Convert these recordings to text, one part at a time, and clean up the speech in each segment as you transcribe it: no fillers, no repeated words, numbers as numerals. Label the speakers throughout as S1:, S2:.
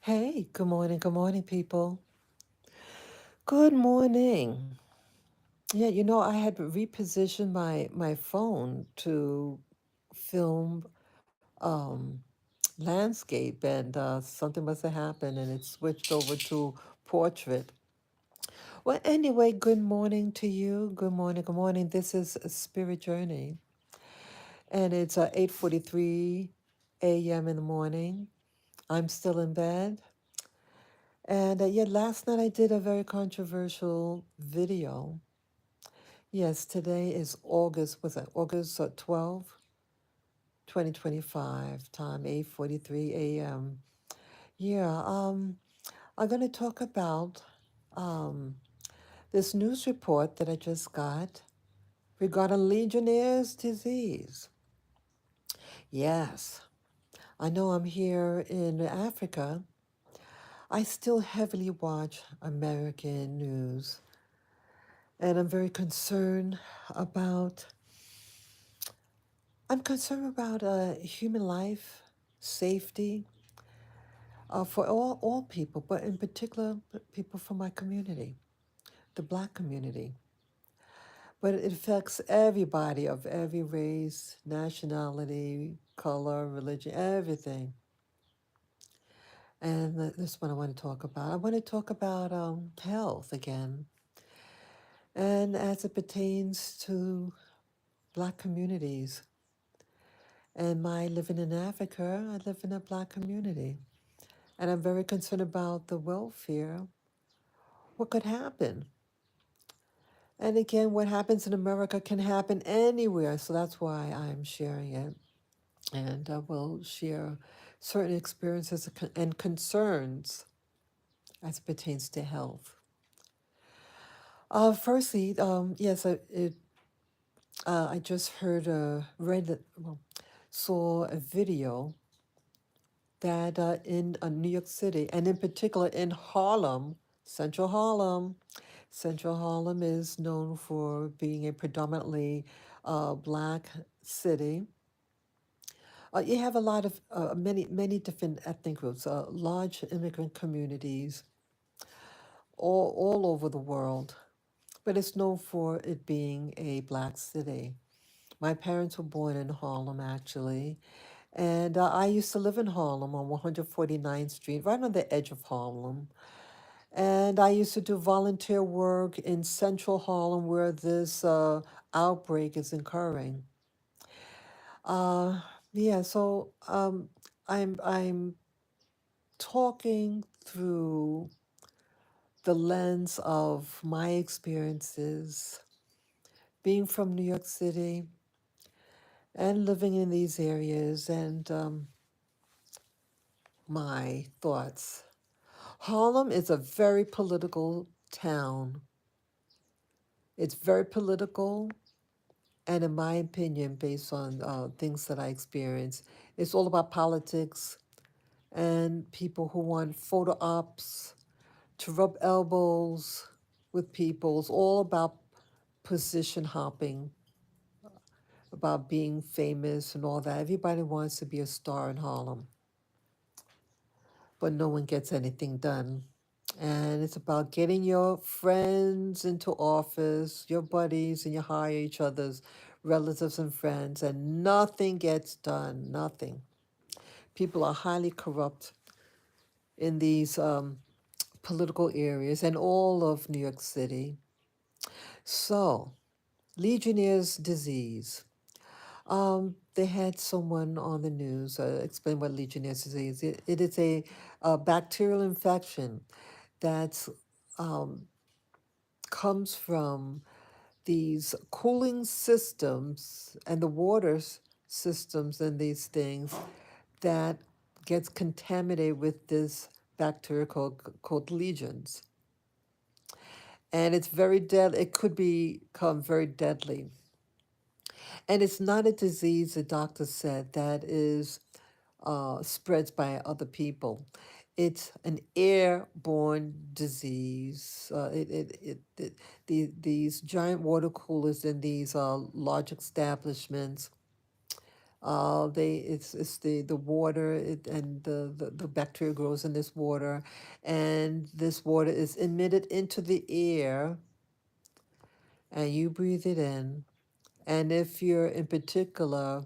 S1: Hey, good morning, people. Good morning. Yeah, I had repositioned my phone to film landscape, and something must have happened, and it switched over to portrait. Well, anyway, good morning to you. Good morning. Good morning. This is a Spirit Journey, and it's 8:43 a.m. in the morning. I'm still in bed. And yeah, last night I did a very controversial video. Yes, today is August, was it August 12, 2025, time 8:43 a.m. Yeah, I'm going to talk about um, this news report that I just got regarding Legionnaires' disease. Yes, I know I'm here in Africa. I still heavily watch American news, and about I'm concerned about human life, safety, for all people, but in particular, people from my community, the Black community. But it affects everybody of every race, nationality, color, religion, everything. And this is what I want to talk about. I want to talk about health again, and as it pertains to Black communities. And my living in Africa, I live in a Black community. And I'm very concerned about the welfare, what could happen. And again, what happens in America can happen anywhere. So that's why I'm sharing it. And I will share certain experiences and concerns as it pertains to health. Firstly, yes, I just saw a video that in New York City, and in particular in Harlem, Central Harlem. Central Harlem is known for being a predominantly Black city. You have a lot of many different ethnic groups, large immigrant communities all over the world, but it's known for it being a Black city. My parents were born in Harlem, actually, and I used to live in Harlem on 149th Street, right on the edge of Harlem. And I used to do volunteer work in Central Harlem where this outbreak is occurring. Uh, yeah, so I'm talking through the lens of my experiences being from New York City and living in these areas, and my thoughts. Harlem is a very political town. It's very political, and in my opinion, based on things that I experience, it's all about politics and people who want photo ops to rub elbows with people. It's all about position hopping, about being famous and all that. Everybody wants to be a star in Harlem, but no one gets anything done. And it's about getting your friends into office, your buddies, and you hire each other's relatives and friends, and nothing gets done. Nothing. People are highly corrupt in these political areas and all of New York City. So, Legionnaire's disease. They had someone on the news explain what Legionnaire's disease is. It is a bacterial infection that um, comes from these cooling systems and the systems and these things that gets contaminated with this bacteria called legions. And it's very deadly. It could become very deadly. And it's not a disease, the doctor said, that is spreads by other people. It's an airborne disease. These giant water coolers in these large establishments It's the water and the bacteria grows in this water, and this water is emitted into the air, and you breathe it in. And if you're in particular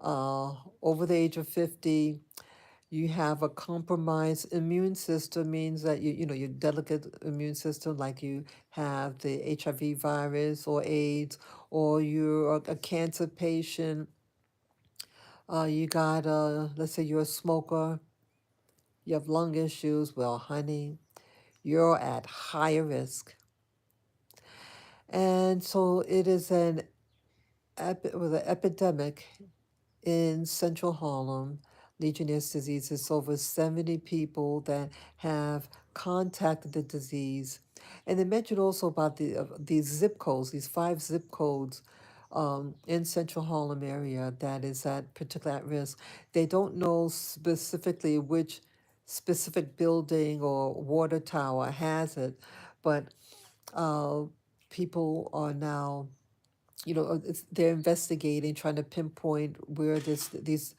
S1: uh, over the age of 50, you have a compromised immune system, means that your delicate immune system, like you have the HIV virus or AIDS, or you're a cancer patient, you got let's say you're a smoker, you have lung issues, well, honey, you're at higher risk. And so it is with an epidemic in central Harlem. Legionnaires' disease is over 70 people that have contacted the disease. And they mentioned also about these zip codes, these 5 zip codes in central Harlem area that is at particular at risk. They don't know specifically which specific building or water tower has it, but uh, people are now, they're investigating, trying to pinpoint where these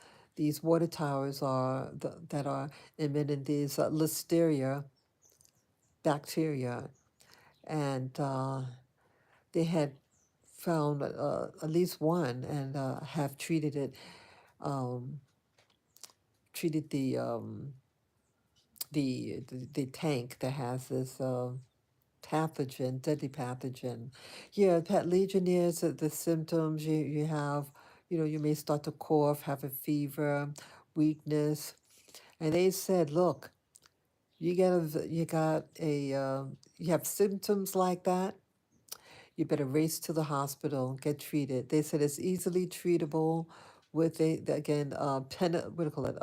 S1: water towers are that are emitting these listeria bacteria, and they had found at least one, and have um, treated the tank that has this pathogen, deadly pathogen. Yeah, Legionnaires, the symptoms you have, you may start to cough, have a fever, weakness, and they said, look, you have symptoms like that, you better race to the hospital, get treated. They said it's easily treatable with again, what do you call it?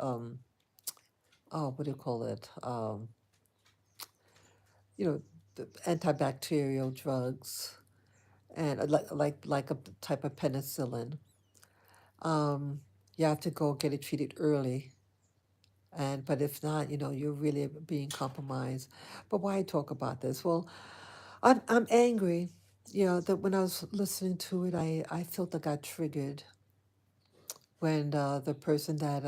S1: Oh, what do you call it? You know, the antibacterial drugs, and like a type of penicillin. Um, you have to go get it treated early, and but if not, you're really being compromised. But why talk about this? Well, I'm angry. That when I was listening to it, I felt I got triggered when the person that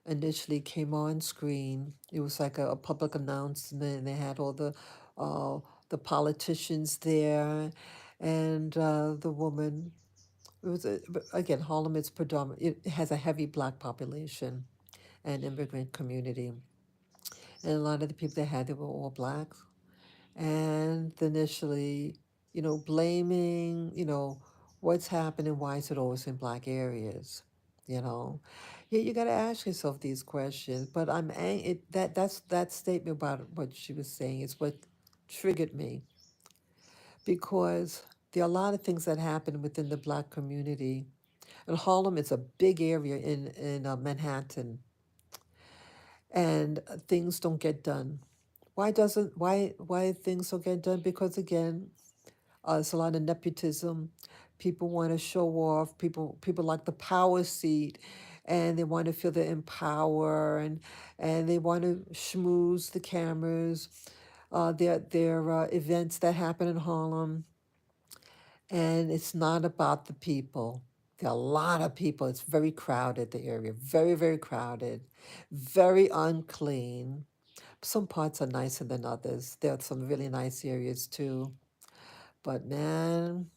S1: initially came on screen. It was like a public announcement, and they had all uh, the politicians there, and the woman. It was but again, Harlem is predominant. It has a heavy black population and immigrant community, and a lot of the people they had, they were all blacks. And initially, blaming, what's happening, why is it always in black areas, you know? Yeah, you got to ask yourself these questions. But that statement about what she was saying is what triggered me, because there are a lot of things that happen within the black community. And Harlem is a big area in Manhattan, and things don't get done. Why things don't get done? Because again, it's a lot of nepotism. People want to show off. People like the power seat, and they want to feel they're in power, and they want to schmooze the cameras. There are events that happen in Harlem, and it's not about the people. There are a lot of people. It's very crowded, the area. Very, very crowded. Very unclean. Some parts are nicer than others. There are some really nice areas too. But man,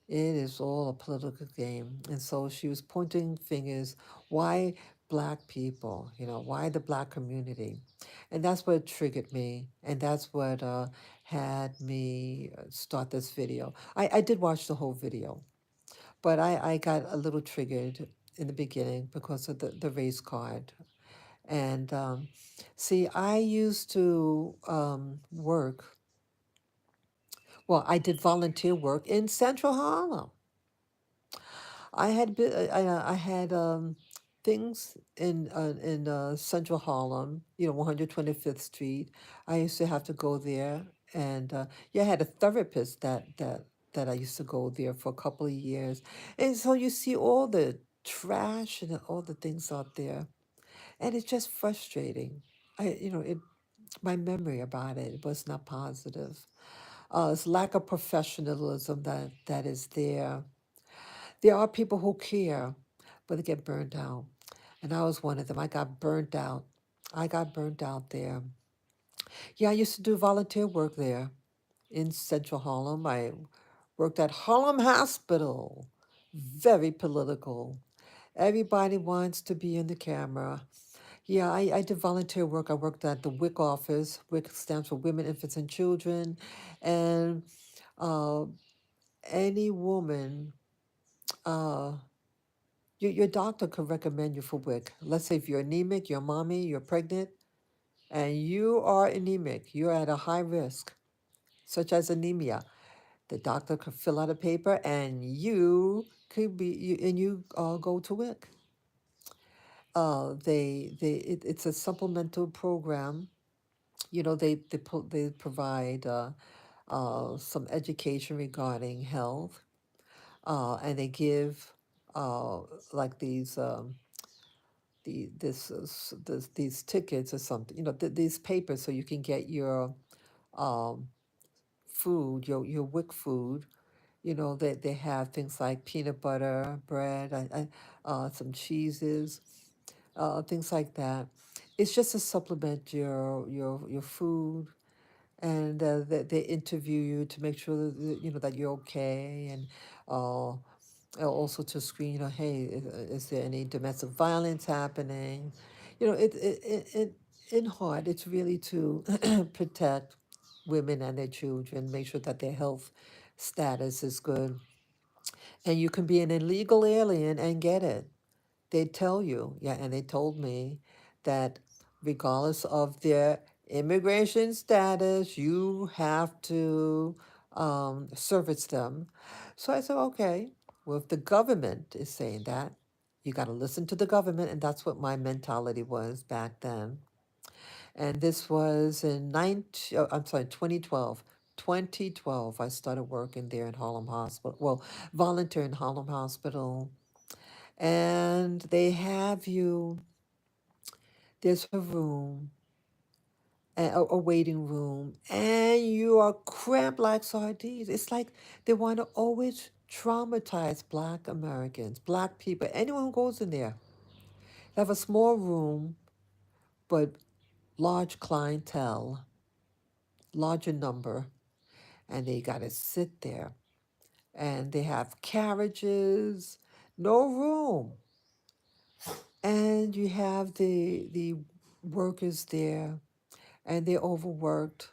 S1: it is all a political game. And so she was pointing fingers. Why black people? Why the black community? And that's what triggered me. And that's what had me start this video. I did watch the whole video, but I got a little triggered in the beginning because of the race card. And see, I used to work, well, I did volunteer work in Central Harlem. I had things in Central Harlem, 125th Street. I used to have to go there, and yeah, I had a therapist that I used to go there for a couple of years, and so you see all the trash and all the things out there, and it's just frustrating. It my memory about it was not positive. It's lack of professionalism that is there. There are people who care, but they get burnt out. And I was one of them. I got burnt out. I got burnt out there. Yeah, I used to do volunteer work there in Central Harlem. I worked at Harlem Hospital. Very political. Everybody wants to be in the camera. Yeah, I did volunteer work. I worked at the WIC office. WIC stands for Women, Infants, and Children. And uh, any woman, uh, your doctor could recommend you for WIC. Let's say if you're anemic, you're a mommy, you're pregnant, and you are anemic, you're at a high risk, such as anemia. The doctor could fill out a paper, and you could be, and you go to WIC. It's a supplemental program. They provide some education regarding health, and they give uh, like these tickets or something, these papers, so you can get your um, food, your WIC food. They have things like peanut butter, bread, some cheeses, things like that. It's just to supplement your food, and they interview you to make sure that you're okay, and uh, also to screen, hey, is there any domestic violence happening? In heart, it's really to protect women and their children, make sure that their health status is good. And you can be an illegal alien and get it. They tell you, yeah, and they told me that regardless of their immigration status, you have to service them. So I said, okay, well, if the government is saying that, you got to listen to the government, and that's what my mentality was back then. And this was in 2012. 2012, I started working there in Harlem Hospital. Well, volunteer in Harlem Hospital, and they have you, there's a room, a waiting room, and you are cramped like sardines. It's like they want to always traumatize Black Americans, Black people, anyone who goes in there. They have a small room, but large clientele, larger number, and they got to sit there. And they have carriages, no room. And you have the workers there, and they're overworked,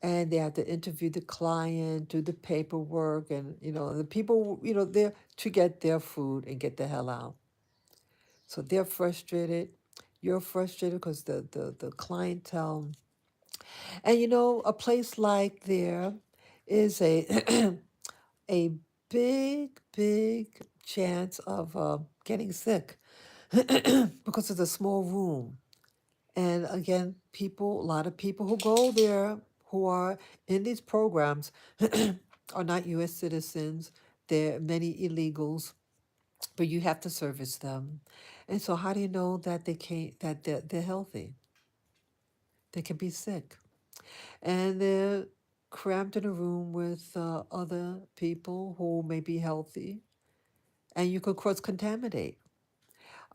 S1: and they have to interview the client, do the paperwork, and the people, they're to get their food and get the hell out. So they're frustrated. You're frustrated because the clientele, and a place like there is a a big chance of getting sick because it's a small room. And again, a lot of people who go there, who are in these programs, are not U.S. citizens. There are many illegals, but you have to service them. And so, how do you know that they're healthy? They can be sick, and they're cramped in a room with other people who may be healthy, and you could cross contaminate.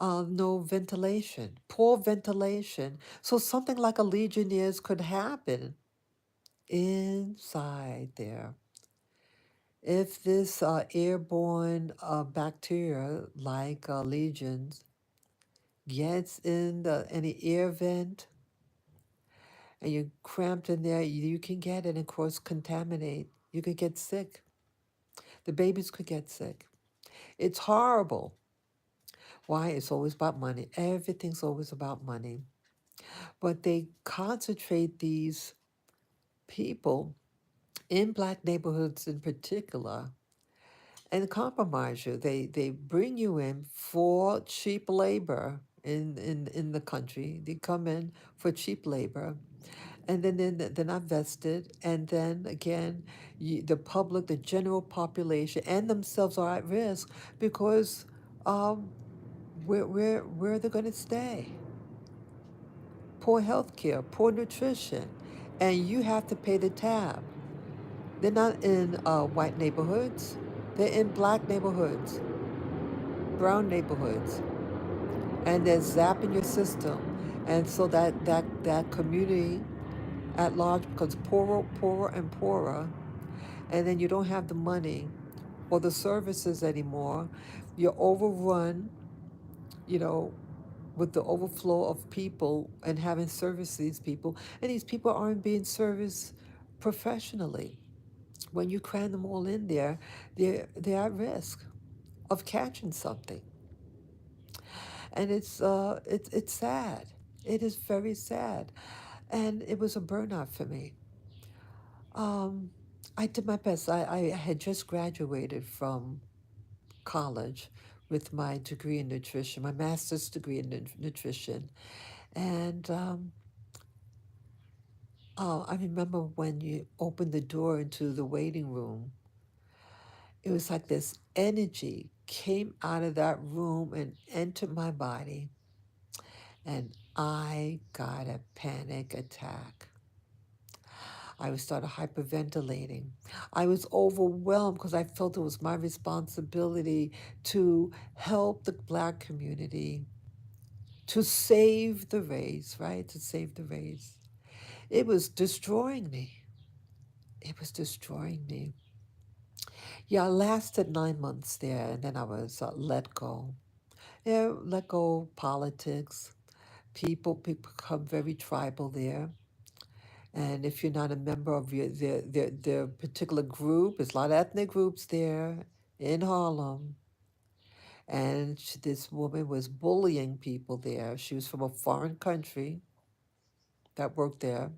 S1: No ventilation, poor ventilation. So something like a Legionnaires could happen inside there. If this airborne bacteria like legions gets in any air vent, and you're cramped in there, you can get it and cross contaminate. You could get sick. The babies could get sick. It's horrible. Why? It's always about money. Everything's always about money. But they concentrate these people in Black neighborhoods in particular and compromise you. They bring you in for cheap labor in the country. They come in for cheap labor, and then they're not vested. And then again, the public, the general population, and themselves are at risk because um, where are they going to stay? Poor health care, poor nutrition, and you have to pay the tab. They're not in white neighborhoods. They're in Black neighborhoods. brown neighborhoods, and they're zapping your system, and so that community at large becomes poorer and poorer, and then you don't have the money or the services anymore. You're overrun, you know, with the overflow of people and having service these people, and these people aren't being serviced professionally. When you cram them all in there, they're at risk of catching something, and it's sad. It is very sad, and it was a burnout for me. Um, I did my best. I had just graduated from college with my degree in nutrition, my master's degree in nutrition, and I remember when you opened the door into the waiting room, it was like this energy came out of that room and entered my body, and I got a panic attack. I started hyperventilating. I was overwhelmed because I felt it was my responsibility to help the Black community, to save the race, right? To save the race. It was destroying me. It was destroying me. Yeah, I lasted 9 months there, and then I was let go. Yeah, let go of politics. People become very tribal there. And if you're not a member of their particular group, there's a lot of ethnic groups there in Harlem. And this woman was bullying people there. She was from a foreign country that worked there.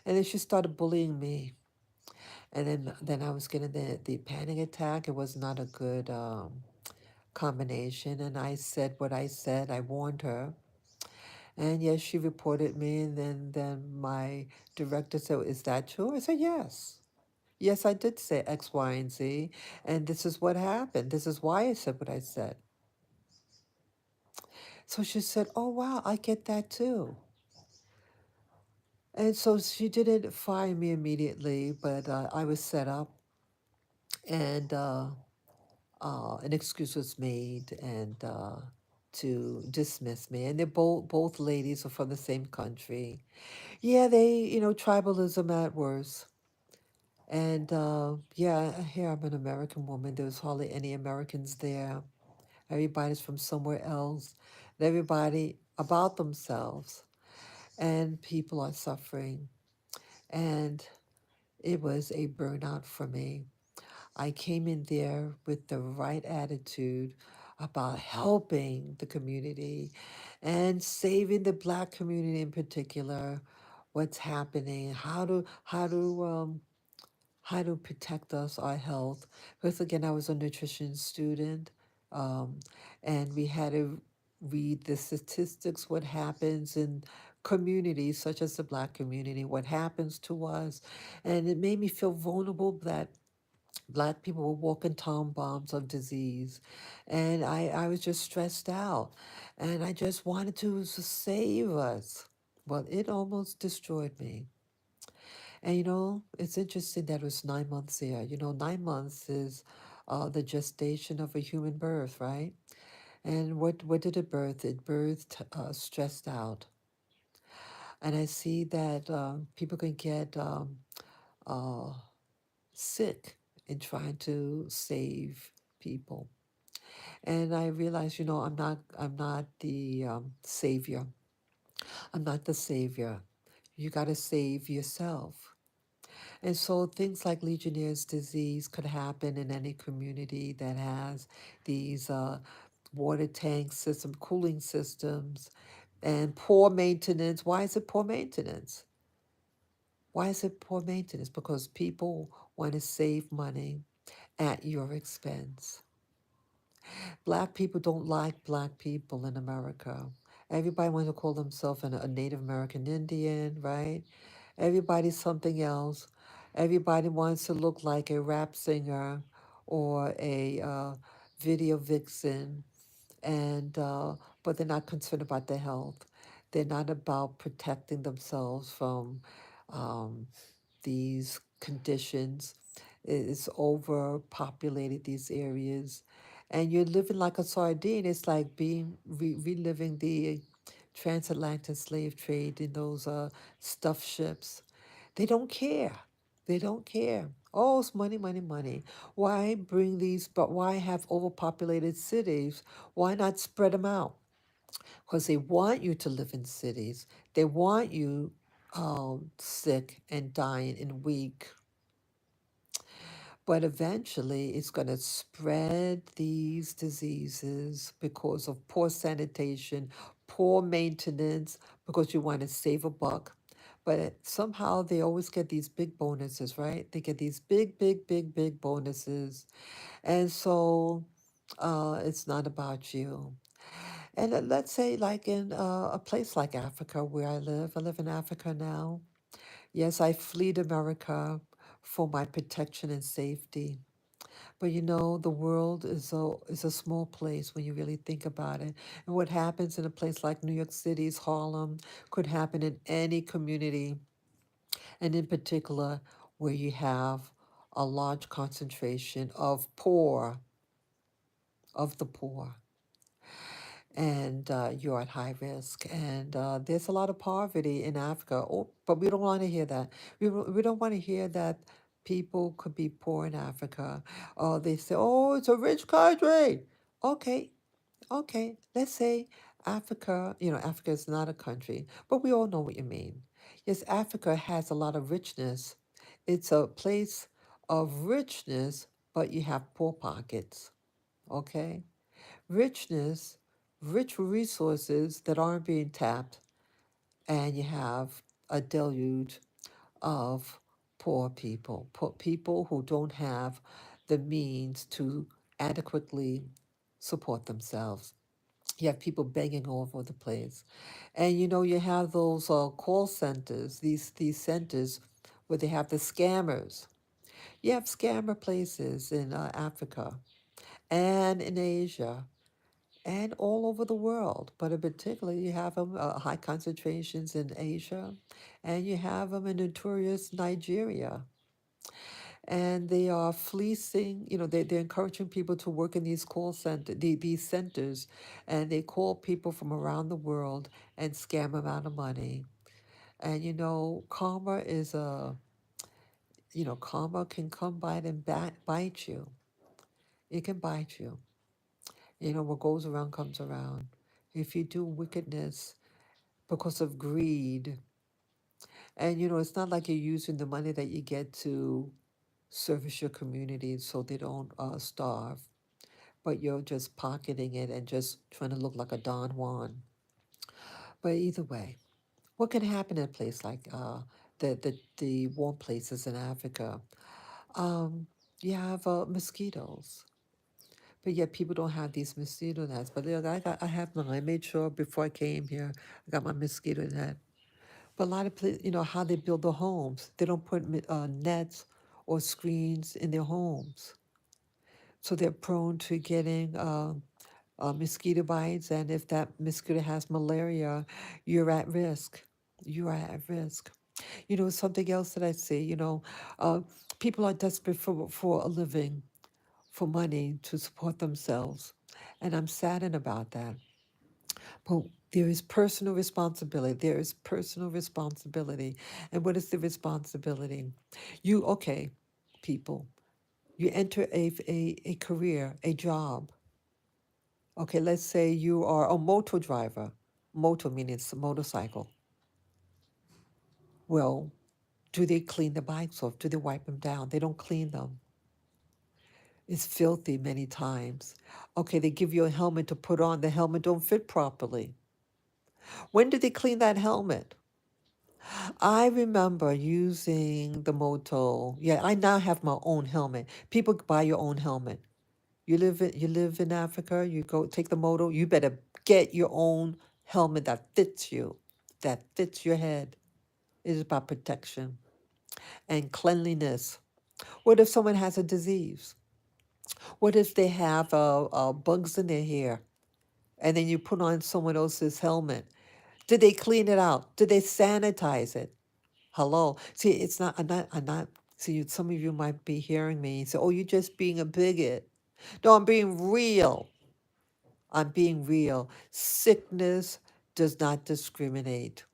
S1: And then she started bullying me. And then I was getting the panic attack. It was not a good combination. And I said what I said. I warned her. And yes, she reported me. And then my director said, "Is that true?" I said, "Yes. Yes, I did say X, Y, and Z. And this is what happened. This is why I said what I said." So she said, "Oh, wow, I get that too." And so she didn't fire me immediately, but I was set up, and an excuse was made, and to dismiss me. And they're both ladies are from the same country. Yeah, tribalism at worst. And yeah, here I'm an American woman. There was hardly any Americans there. Everybody's from somewhere else. And everybody about themselves. And people are suffering. And it was a burnout for me. I came in there with the right attitude about helping the community and saving the Black community in particular. What's happening? How to protect us, our health. Because again, I was a nutrition student, um, and we had to read the statistics, what happens in communities such as the Black community, what happens to us. And it made me feel vulnerable that Black people were walking time bombs of disease. And I was just stressed out. And I just wanted to save us. Well, it almost destroyed me. And it's interesting that it was 9 months there. 9 months is the gestation of a human birth, right? And what did it birth? It birthed stressed out. And I see that people can get uh, sick in trying to save people. And I realized, I'm not the savior. I'm not the savior. You got to save yourself. And so things like Legionnaire's disease could happen in any community that has these water tank system, cooling systems, and poor maintenance. Why is it poor maintenance? Why is it poor maintenance? Because people want to save money at your expense. Black people don't like Black people in America. Everybody wants to call themselves a Native American Indian, right? Everybody's something else. Everybody wants to look like a rap singer or a video vixen, and but they're not concerned about their health. They're not about protecting themselves from um, these conditions. It's overpopulated these areas, and you're living like a sardine. It's like being reliving the transatlantic slave trade in those stuffed ships. They don't care. They don't care. Oh, it's money, money, money. Why bring these, but why have overpopulated cities? Why not spread them out? Because they want you to live in cities. They want you sick and dying and weak. But eventually, it's going to spread these diseases because of poor sanitation, poor maintenance, because you want to save a buck. But somehow they always get these big bonuses, right? They get these big, big, big, big bonuses. And so it's not about you. And let's say, like in a place like Africa where I live in Africa now. Yes, I fled America for my protection and safety. But you know, the world is a small place when you really think about it. And what happens in a place like New York City's Harlem could happen in any community, and in particular where you have a large concentration of poor, of the poor, and you're at high risk. And there's a lot of poverty in Africa. Oh, but we don't want to hear that. We don't want to hear that people could be poor in Africa. They say, oh, it's a rich country. Okay, okay. Let's say Africa, Africa is not a country, but we all know what you mean. Yes, Africa has a lot of richness. It's a place of richness, but you have poor pockets. Okay? Richness, rich resources that aren't being tapped, and you have a deluge of poor people who don't have the means to adequately support themselves. You have people begging all over the place, and you have those call centers, these centers where they have the scammers. You have scammer places in Africa and in Asia and all over the world. But in particular, you have them high concentrations in Asia, and you have them in notorious Nigeria. And they are fleecing, they're encouraging people to work in these call center, these centers, and they call people from around the world and scam them out of money. And karma is karma can come by and bite you. It can bite you. What goes around comes around. If you do wickedness because of greed, and it's not like you're using the money that you get to service your community so they don't starve, but you're just pocketing it and just trying to look like a Don Juan. But either way, what can happen in a place like the warm places in Africa? Um, you have mosquitoes, but yet people don't have these mosquito nets. But look, I have mine. I made sure before I came here, I got my mosquito net. But a lot of places, how they build the homes, they don't put nets or screens in their homes. So they're prone to getting mosquito bites. And if that mosquito has malaria, you're at risk. You are at risk. Something else that I see, uh, people are desperate for a living, for money to support themselves. And I'm saddened about that. But there is personal responsibility. There is personal responsibility. And what is the responsibility? Okay, people, you enter a career, a job. Okay, let's say you are a motor driver. Motor meaning it's a motorcycle. Well, do they clean the bikes off? Do they wipe them down? They don't clean them. It's filthy many times. Okay, they give you a helmet to put on. The helmet don't fit properly. When did they clean that helmet? I remember using the moto. Yeah, I now have my own helmet. People buy your own helmet. You live in Africa, you go take the moto, you better get your own helmet that fits you, that fits your head. It is about protection and cleanliness. What if someone has a disease? What if they have bugs in their hair and then you put on someone else's helmet? Did they clean it out? Did they sanitize it? Hello. See, I'm not, see, some of you might be hearing me and say, oh, you're just being a bigot. No, I'm being real. I'm being real. Sickness does not discriminate.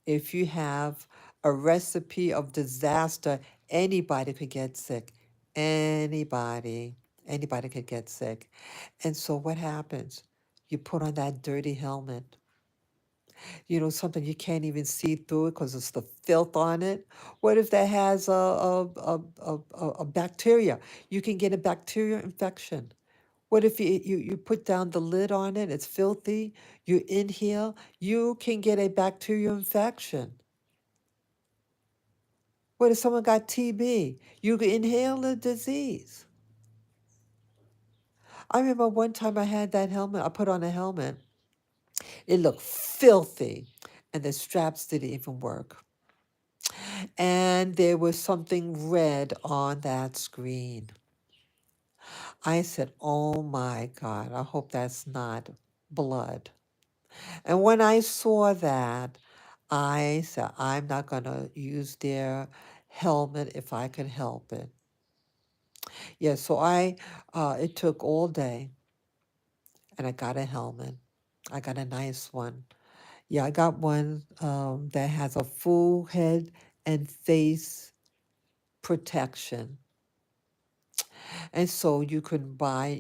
S1: If you have a recipe of disaster, anybody could get sick. Anybody. Anybody could get sick. And so what happens? You put on that dirty helmet. Something you can't even see through it because it's the filth on it. What if that has a bacteria? You can get a bacterial infection. What if you put down the lid on it, it's filthy, you inhale, you can get a bacterial infection. What if someone got TB? You can inhale the disease. I remember one time I had that helmet, I put on a helmet, it looked filthy, and the straps didn't even work. And there was something red on that screen. I said, oh my God, I hope that's not blood. And when I saw that, I said, I'm not going to use their helmet if I can help it. Yeah, so it took all day and I got a helmet. I got a nice one. Yeah, I got one that has a full head and face protection. And so you can buy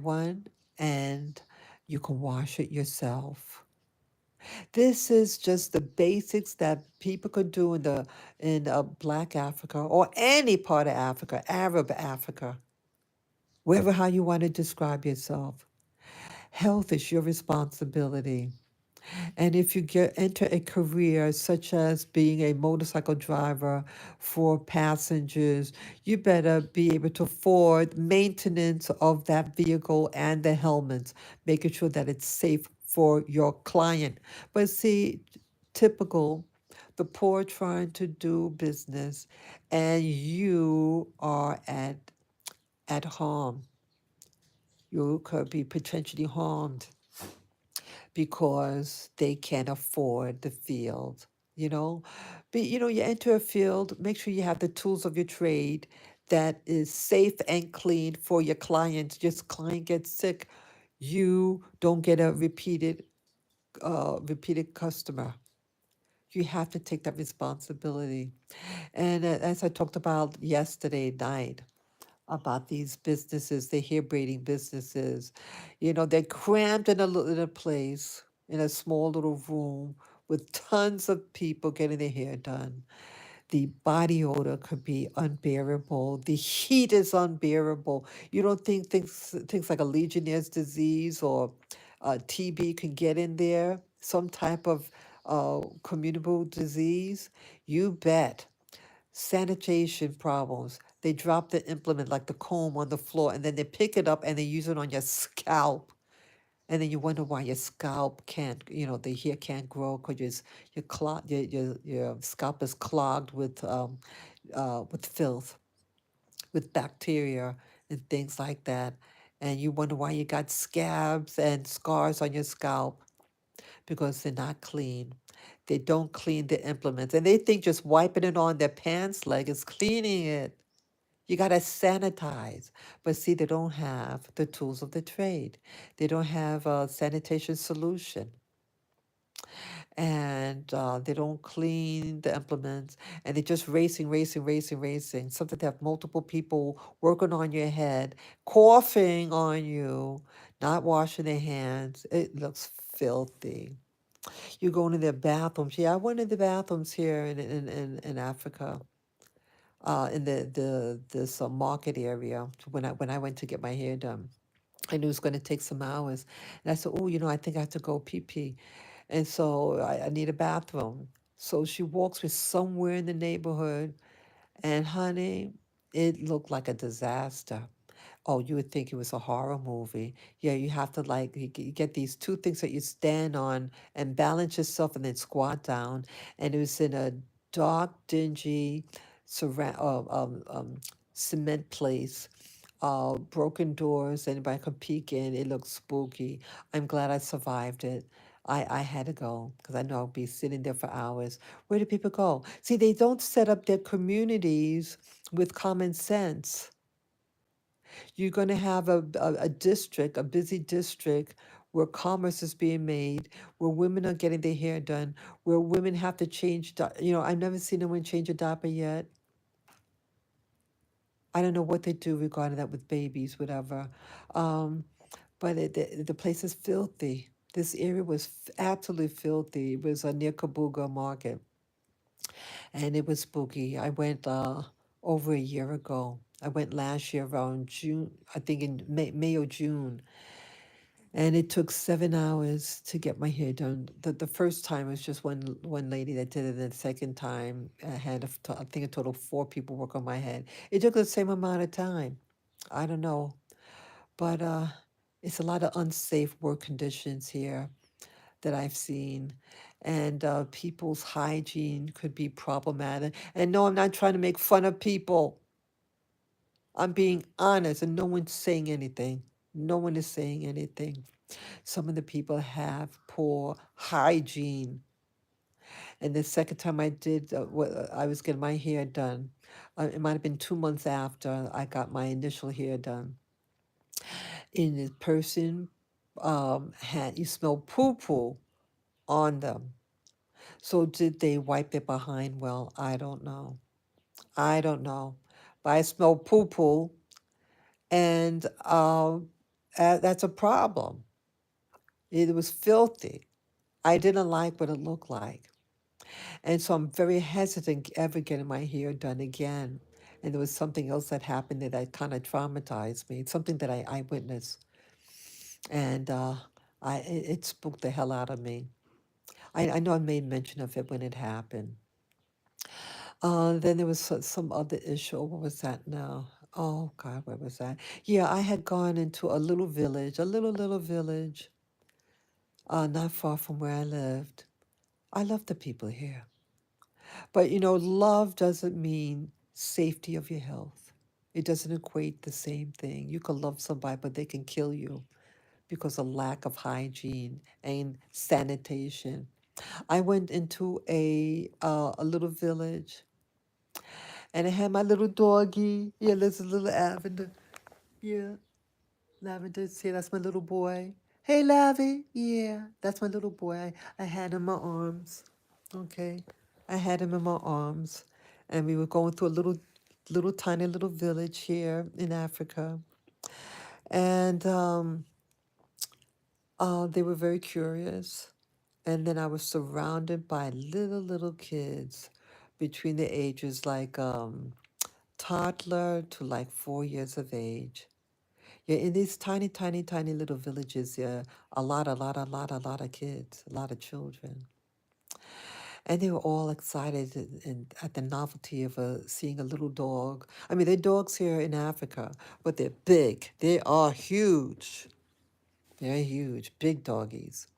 S1: one and you can wash it yourself. This is just the basics that people could do in Black Africa or any part of Africa, Arab Africa, wherever how you want to describe yourself. Health is your responsibility. And if you enter a career such as being a motorcycle driver for passengers, you better be able to afford maintenance of that vehicle and the helmets, making sure that it's safe for your client. But see, typical, the poor trying to do business, and you are at harm. You could be potentially harmed because they can't afford the field. You know, you enter a field, make sure you have the tools of your trade that is safe and clean for your client. Just client gets sick, you don't get a repeated customer. You have to take that responsibility. And as I talked about yesterday night, about these businesses, the hair braiding businesses. They're cramped in a place, in a small little room with tons of people getting their hair done. The body odor could be unbearable. The heat is unbearable. You don't think things like a Legionnaire's disease or TB can get in there? Some type of communicable disease? You bet. Sanitation problems. They drop the implement like the comb on the floor and then they pick it up and they use it on your scalp. And then you wonder why your scalp can't, the hair can't grow because your scalp is clogged with filth, with bacteria and things like that. And you wonder why you got scabs and scars on your scalp because they're not clean. They don't clean the implements. And they think just wiping it on their pants leg is cleaning it. You got to sanitize. But see, they don't have the tools of the trade. They don't have a sanitation solution. And they don't clean the implements. And they're just racing, racing, racing, racing. Something to have multiple people working on your head, coughing on you, not washing their hands. It looks filthy. You go into their bathrooms. Yeah, I went in the bathrooms here in Africa, in the this market area when I went to get my hair done. I knew it was going to take some hours, and I said, "Oh, I think I have to go pee pee," and so I need a bathroom. So she walks me somewhere in the neighborhood, and honey, it looked like a disaster. Oh, you would think it was a horror movie. Yeah, you have to you get these two things that you stand on and balance yourself and then squat down. And it was in a dark, dingy, cement place. Broken doors, anybody could peek in. It looked spooky. I'm glad I survived it. I had to go because I know I'll be sitting there for hours. Where do people go? See, they don't set up their communities with common sense. You're going to have a district, a busy district, where commerce is being made, where women are getting their hair done, where women have to change. I've never seen anyone change a diaper yet. I don't know what they do regarding that with babies, whatever. Um, but the place is filthy. This area was absolutely filthy. It was near Kabuga Market, and it was spooky. I went over a year ago. I went last year around June, I think in May or June, and it took 7 hours to get my hair done. The first time was just one lady that did it, and the second time I had I think a total of 4 people work on my head. It took the same amount of time. I don't know, but it's a lot of unsafe work conditions here that I've seen, and people's hygiene could be problematic. And no, I'm not trying to make fun of people. I'm being honest, and no one's saying anything. No one is saying anything. Some of the people have poor hygiene. And the second time I did, I was getting my hair done. It might have been 2 months after I got my initial hair done. And the person you smell poo poo on them. So did they wipe it behind? Well, I don't know. I don't know. But I smell poo poo, and that's a problem. It was filthy. I didn't like what it looked like. And so I'm very hesitant ever getting my hair done again. And there was something else that happened that kind of traumatized me, something that I witnessed. And it spooked the hell out of me. I know I made mention of it when it happened. Then there was some other issue. What was that now? Oh God, where was that? Yeah, I had gone into a little village, a little village, not far from where I lived. I love the people here. But love doesn't mean safety of your health. It doesn't equate the same thing. You can love somebody, but they can kill you because of lack of hygiene and sanitation. I went into a little village, and I had my little doggy. Yeah, there's a little Lavender. Yeah, Lavender. See, that's my little boy. Hey, Lavi. Yeah, that's my little boy. I had him in my arms. Okay, I had him in my arms, and we were going through a little tiny little village here in Africa, and they were very curious. And then I was surrounded by little kids between the ages like toddler to like 4 years of age. Yeah, in these tiny little villages, yeah, a lot of kids, a lot of children. And they were all excited and at the novelty of seeing a little dog. I mean, they're dogs here in Africa, but they're big. They are huge. They're huge, big doggies.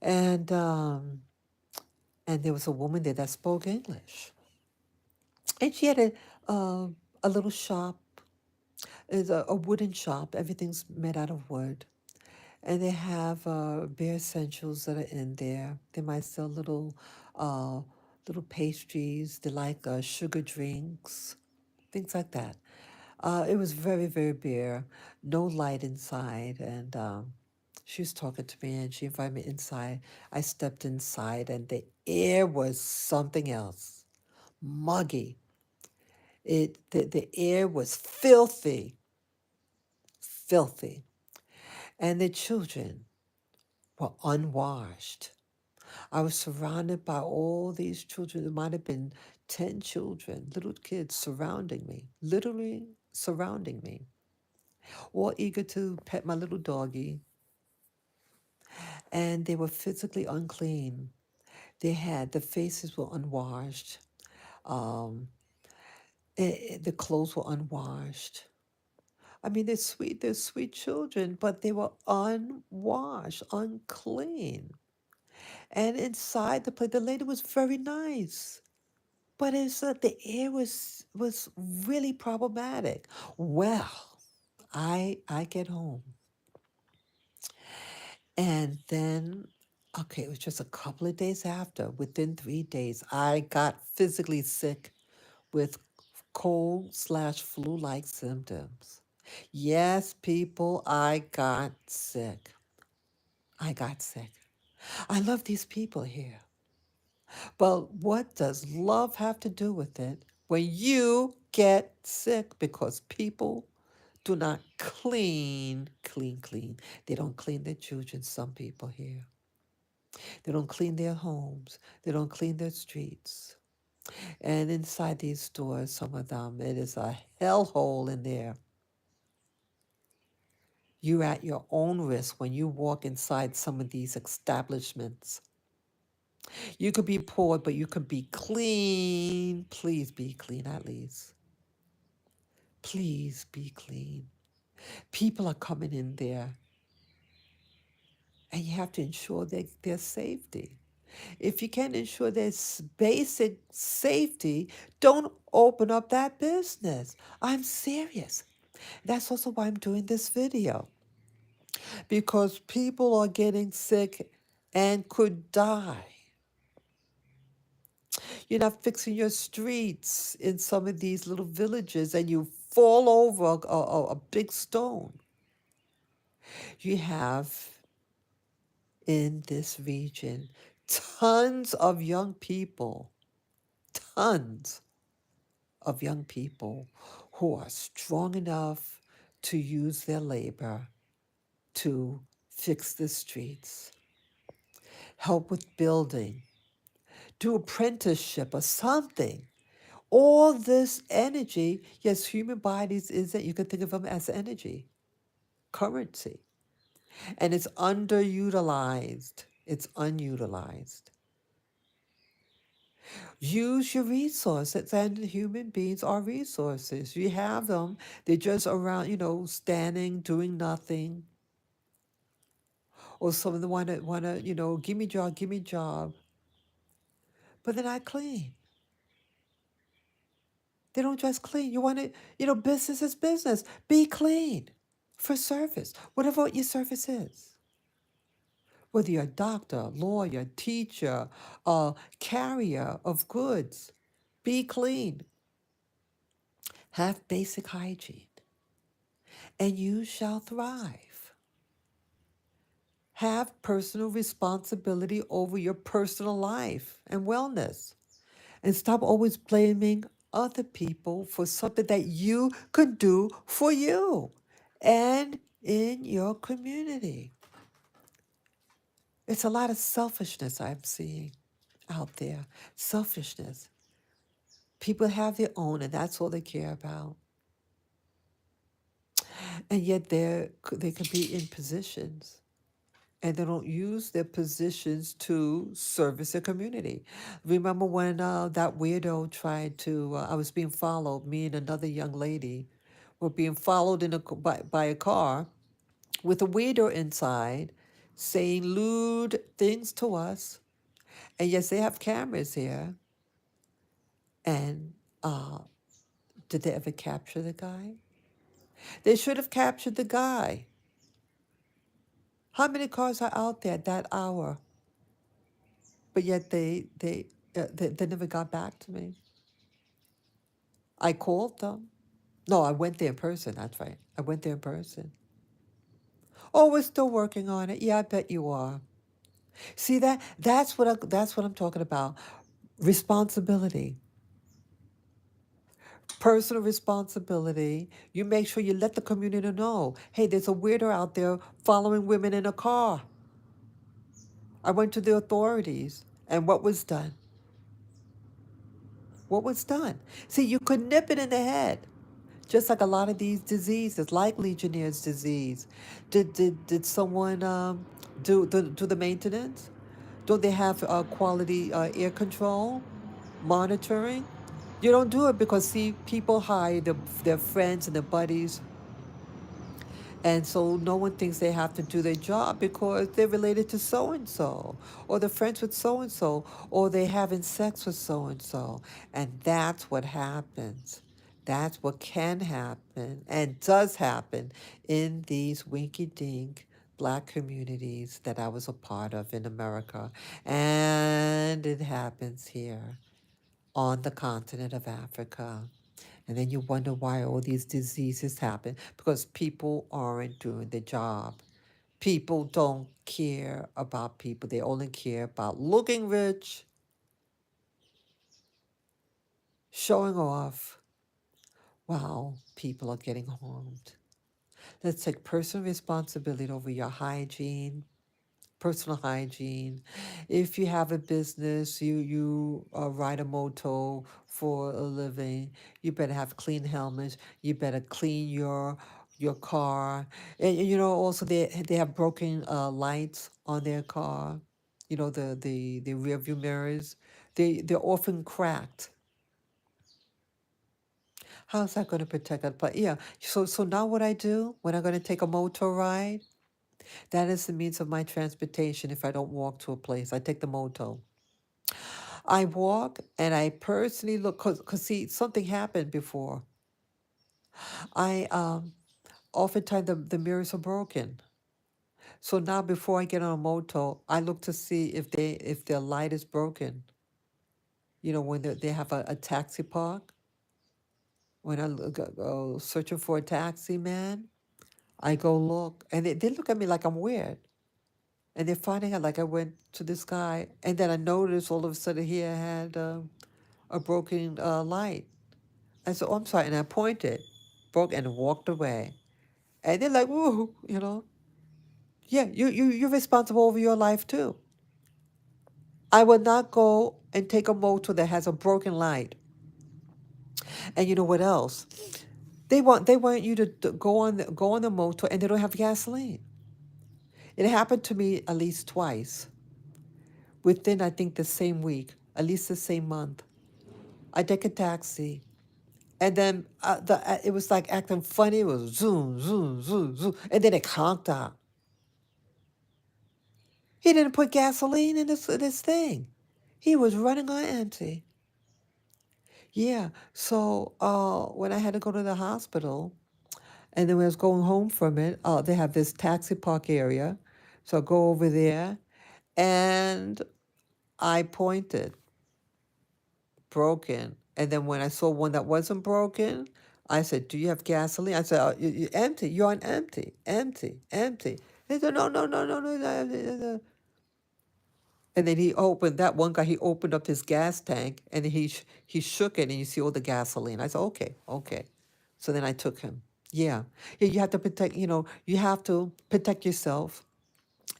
S1: And there was a woman there that spoke English, and she had a little shop. It's a wooden shop. Everything's made out of wood. And they have bare essentials that are in there. They might sell uh, little pastries. They like sugar drinks, things like that. It was very bare, no light inside, and she was talking to me, and she invited me inside. I stepped inside, and the air was something else, muggy. The air was filthy, and the children were unwashed. I was surrounded by all these children. There might have been 10 children, little kids surrounding me, literally surrounding me, all eager to pet my little doggy. And they were physically unclean. The faces were unwashed. Um, the clothes were unwashed. I mean, they're sweet children, but they were unwashed, unclean. And inside the place, the lady was very nice. But it's the air was really problematic. Well, I get home, and then okay, it was just a couple of days after. Within 3 days, I got physically sick with cold slash flu-like symptoms. Yes, people, I got sick. I got sick. I love these people here. But what does love have to do with it when you get sick? Because people do not clean. They don't clean their children, some people here. They don't clean their homes. They don't clean their streets. And inside these stores, some of them, it is a hellhole in there. You're at your own risk when you walk inside some of these establishments. You could be poor, but you could be clean. Please be clean at least. Please be clean. People are coming in there, and you have to ensure their safety. If you can't ensure their basic safety, don't open up that business. I'm serious. That's also why I'm doing this video, because people are getting sick and could die. You're not fixing your streets in some of these little villages and you fall over a big stone. You have in this region tons of young people, tons of young people who are strong enough to use their labor to fix the streets, help with building, do apprenticeship or something. All this energy, yes, human bodies is that you can think of them as energy, currency, and it's underutilized. It's unutilized. Use your resources, and human beings are resources. You have them, they're just around, standing, doing nothing. Or some of them wanna, give me job, but they're not clean. They don't just clean. You want to, business is business. Be clean for service, whatever your service is. Whether you're a doctor, lawyer, teacher, carrier of goods, be clean. Have basic hygiene, and you shall thrive. Have personal responsibility over your personal life and wellness. And stop always blaming other people for something that you could do for you and in your community. It's a lot of selfishness I'm seeing out there. Selfishness. People have their own, and that's all they care about. And yet they can be in positions, and they don't use their positions to service their community. Remember when that weirdo tried to, I was being followed, me and another young lady were being followed by a car with a weirdo inside saying lewd things to us. And yes, they have cameras here. And did they ever capture the guy? They should have captured the guy. How many cars are out there at that hour? But yet they never got back to me. I called them. No, I went there in person. That's right. I went there in person. Oh, we're still working on it. Yeah, I bet you are. See that? That's what I'm talking about. Responsibility. Personal responsibility. You make sure you let the community know. Hey, there's a weirdo out there following women in a car. I went to the authorities, and what was done? What was done? See, you could nip it in the head. Just like a lot of these diseases, like Legionnaire's disease. Did someone do the maintenance? Don't they have quality air control, monitoring? You don't do it because, see, people hire their friends and their buddies, and so no one thinks they have to do their job because they're related to so and so, or they're friends with so and so, or they're having sex with so and so. And that's what happens. That's what can happen and does happen in these winky dink black communities that I was a part of in America. And it happens here on the continent of Africa. And then you wonder why all these diseases happen because people aren't doing their job. People don't care about people, they only care about looking rich, showing off, while people are getting harmed. Let's take personal responsibility over your hygiene, personal hygiene. If you have a business, you ride a moto for a living, you better have clean helmets. You better clean your car. And you know also they have broken lights on their car. You know the rear view mirrors. They're often cracked. How's that going to protect us? But yeah, so now what I do when I'm going to take a motor ride, that is the means of my transportation. If I don't walk to a place, I take the moto. I walk and I personally look, cause see, something happened before. I oftentimes the mirrors are broken. So now before I get on a moto, I look to see if their light is broken. You know, when they have a taxi park, when I go searching for a taxi man, I go look and they look at me like I'm weird. And they're finding out like I went to this guy and then I noticed all of a sudden he had a broken light. I said, "Oh, I'm sorry," and I pointed, broke, and walked away. And they're like, "Woo," you know. Yeah, you're responsible over your life too. I would not go and take a motor that has a broken light. And you know what else? They want you to go on the motor and they don't have gasoline. It happened to me at least twice within I think the same week, at least the same month. I take a taxi. And then it was like acting funny. It was zoom, zoom, zoom, zoom. And then it conked out. He didn't put gasoline in this thing. He was running on empty. Yeah. So when I had to go to the hospital, and then when I was going home from it, they have this taxi park area. So I go over there, and I pointed, broken. And then when I saw one that wasn't broken, I said, "Do you have gasoline?" I said, "You're empty. You're on empty, empty, empty." He said, "No, no, no, no, no, no, no, no." And then he opened that one guy. He opened up his gas tank and he shook it, and you see all the gasoline. I said, "Okay, okay." So then I took him. Yeah, yeah. You have to protect. You know, you have to protect yourself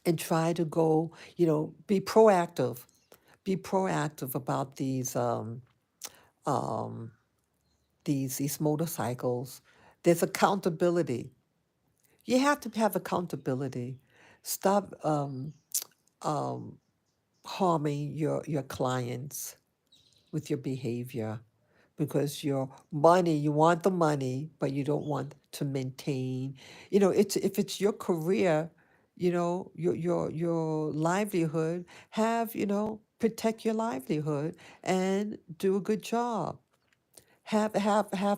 S1: and try to go. You know, be proactive. Be proactive about um, these motorcycles. There's accountability. You have to have accountability. Stop um, harming your clients with your behavior because your money, you want the money, but you don't want to maintain. You know, it's if it's your career, you know, your livelihood, protect your livelihood and do a good job. Have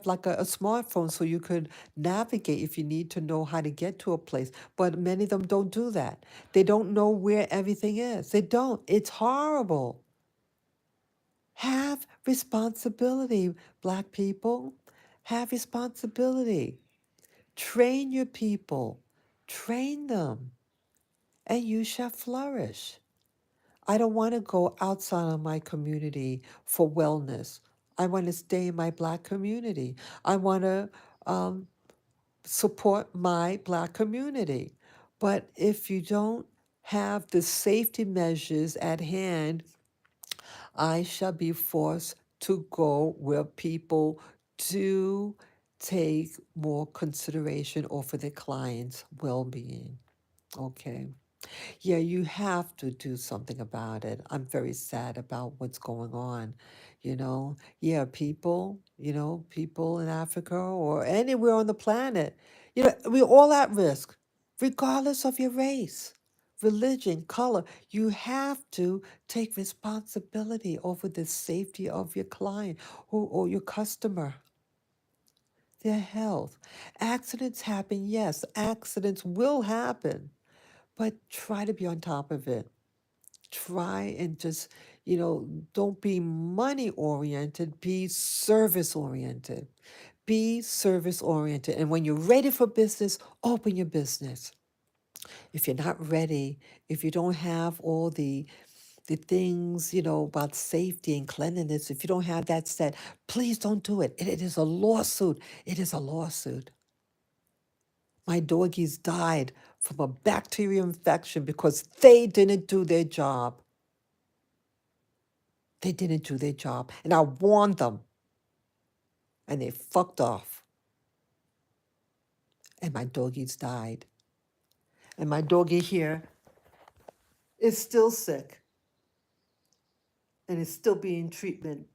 S1: like a smartphone so you could navigate if you need to know how to get to a place. But many of them don't do that. They don't know where everything is. They don't. It's horrible. Have responsibility, Black people. Have responsibility. Train your people. Train them, and you shall flourish. I don't want to go outside of my community for wellness. I want to stay in my Black community. I want to um, support my Black community. But if you don't have the safety measures at hand, I shall be forced to go where people do take more consideration over their clients' well being. Okay. Yeah, you have to do something about it. I'm very sad about what's going on. Yeah, people in Africa or anywhere on the planet, we're all at risk, regardless of your race, religion, color. You have to take responsibility over the safety of your client or your customer, their health. Accidents happen, yes, accidents will happen, but try to be on top of it. Try and just, You know, don't be money oriented, be service oriented. Be service oriented. And when you're ready for business, open your business. If you're not ready, if you don't have all the things, about safety and cleanliness, if you don't have that set, please don't do it. It is a lawsuit. It is a lawsuit. My doggies died from a bacterial infection because they didn't do their job. They didn't do their job. And I warned them, and they fucked off. And my doggies died. And my doggie here is still sick and is still being treatment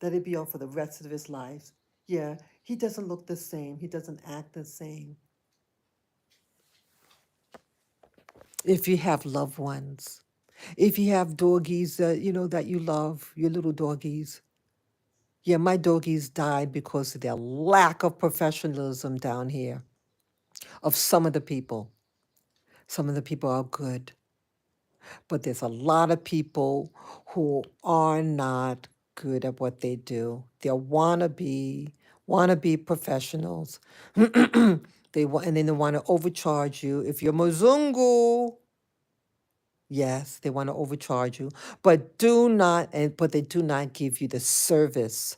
S1: that he'll be on for the rest of his life. Yeah, he doesn't look the same. He doesn't act the same. If you have loved ones, if you have doggies that you love, your little doggies. Yeah, my doggies died because of their lack of professionalism down here. Of some of the people. Some of the people are good, but there's a lot of people who are not good at what they do. They're wannabe professionals. And then they want to overcharge you. If you're Muzungu, yes, they want to overcharge you, but they do not give you the service.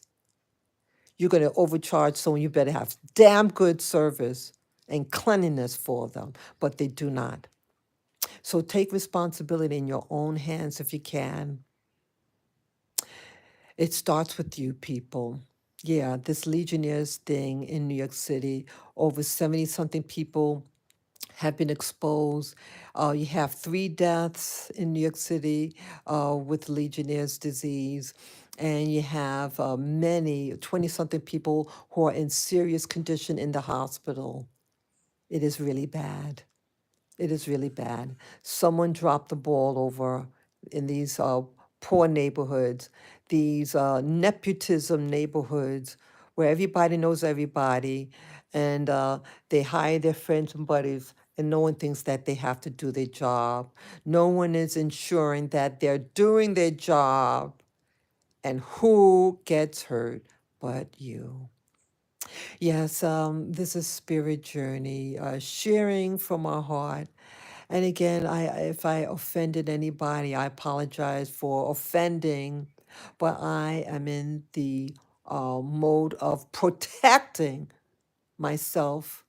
S1: You're going to overcharge someone, you better have damn good service and cleanliness for them, but they do not. So take responsibility in your own hands if you can. It starts with you, people. Yeah, this Legionnaires thing in New York City, over 70 something people have been exposed. You have 3 deaths in New York City with Legionnaire's disease. And you have many, 20 something people who are in serious condition in the hospital. It is really bad. It is really bad. Someone dropped the ball over in these poor neighborhoods, these nepotism neighborhoods where everybody knows everybody, and they hire their friends and buddies, and no one thinks that they have to do their job. No one is ensuring that they're doing their job. And who gets hurt but you? Yes, this is Spirit Journey, sharing from our heart. And again, if I offended anybody, I apologize for offending, but I am in the mode of protecting myself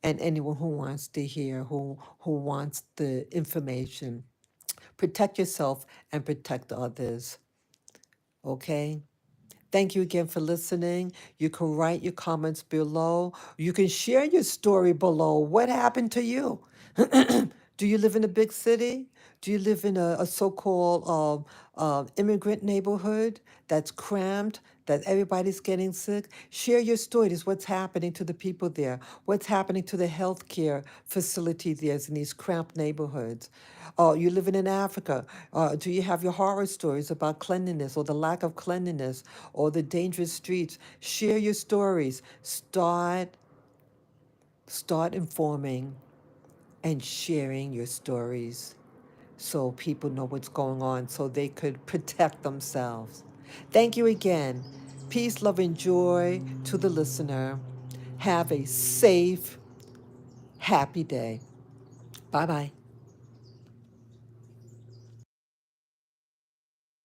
S1: and anyone who wants to hear, who wants the information. Protect yourself and protect others. Okay? Thank you again for listening. You can write your comments below. You can share your story below. What happened to you? Do you live in a big city? Do you live in a so-called immigrant neighborhood that's cramped, that everybody's getting sick? Share your stories. What's happening to the people there? What's happening to the healthcare facility there in these cramped neighborhoods? You living in Africa. Do you have your horror stories about cleanliness or the lack of cleanliness or the dangerous streets? Share your stories. Start informing and sharing your stories so people know what's going on so they could protect themselves. Thank you again. Peace, love, and joy to the listener. Have a safe, happy day. Bye bye.